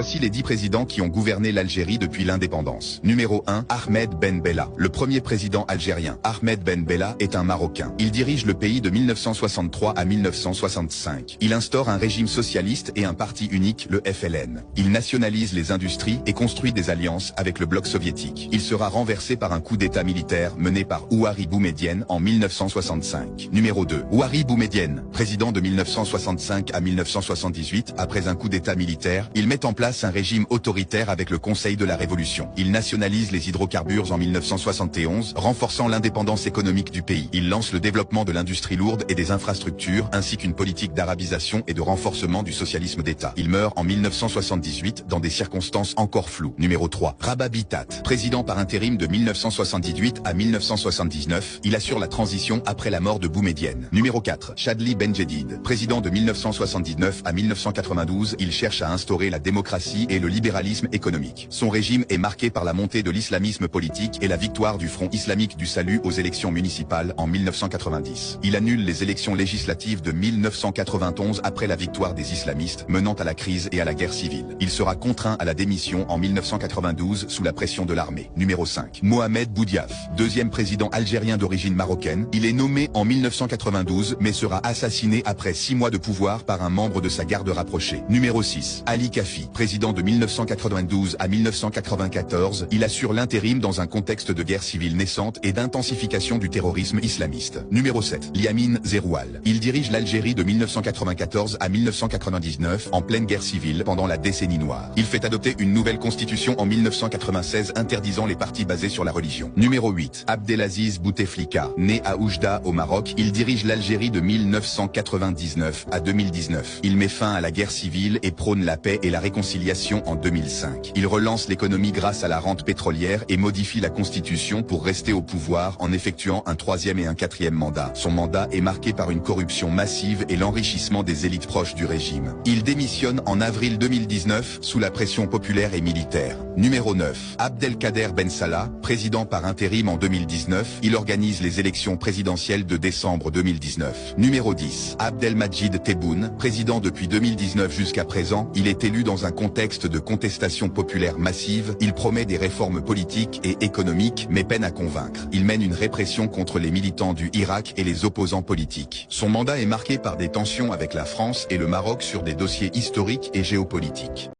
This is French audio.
Voici les 10 présidents qui ont gouverné l'Algérie depuis l'indépendance. Numéro 1, Ahmed Ben Bella. Le premier président algérien, Ahmed Ben Bella, est un Marocain. Il dirige le pays de 1963 à 1965. Il instaure un régime socialiste et un parti unique, le FLN. Il nationalise les industries et construit des alliances avec le bloc soviétique. Il sera renversé par un coup d'état militaire mené par Houari Boumedienne en 1965. Numéro 2, Houari Boumedienne, président de 1965 à 1978. Après un coup d'état militaire, il met en place un régime autoritaire avec le Conseil de la Révolution. Il nationalise les hydrocarbures en 1971, renforçant l'indépendance économique du pays. Il lance le développement de l'industrie lourde et des infrastructures, ainsi qu'une politique d'arabisation et de renforcement du socialisme d'État. Il meurt en 1978 dans des circonstances encore floues. Numéro 3, Rabah Bitat. Président par intérim de 1978 à 1979, il assure la transition après la mort de Boumedienne. Numéro 4, Chadli Benjedid. Président de 1979 à 1992, il cherche à instaurer la démocratie et le libéralisme économique. Son régime est marqué par la montée de l'islamisme politique et la victoire du Front islamique du salut aux élections municipales en 1990. Il annule les élections législatives de 1991 après la victoire des islamistes, menant à la crise et à la guerre civile. Il sera contraint à la démission en 1992 sous la pression de l'armée. Numéro 5. Mohamed Boudiaf. Deuxième président algérien d'origine marocaine, il est nommé en 1992 mais sera assassiné après 6 mois de pouvoir par un membre de sa garde rapprochée. Numéro 6. Ali Kafi. Président de 1992 à 1994, il assure l'intérim dans un contexte de guerre civile naissante et d'intensification du terrorisme islamiste. Numéro 7. Liamine Zeroual. Il dirige l'Algérie de 1994 à 1999 en pleine guerre civile pendant la décennie noire. Il fait adopter une nouvelle constitution en 1996 interdisant les partis basés sur la religion. Numéro 8. Abdelaziz Bouteflika. Né à Oujda au Maroc, il dirige l'Algérie de 1999 à 2019. Il met fin à la guerre civile et prône la paix et la réconciliation en 2005. Il relance l'économie grâce à la rente pétrolière et modifie la constitution pour rester au pouvoir en effectuant un 3e et un 4e mandat. Son mandat est marqué par une corruption massive et l'enrichissement des élites proches du régime. Il démissionne en avril 2019 sous la pression populaire et militaire. Numéro 9. Abdelkader Ben Salah, président par intérim en 2019, il organise les élections présidentielles de décembre 2019. Numéro 10. Abdelmajid Tebboune, président depuis 2019 jusqu'à présent, il est élu dans un contexte de contestation populaire massive, il promet des réformes politiques et économiques mais peine à convaincre. Il mène une répression contre les militants du Irak et les opposants politiques. Son mandat est marqué par des tensions avec la France et le Maroc sur des dossiers historiques et géopolitiques.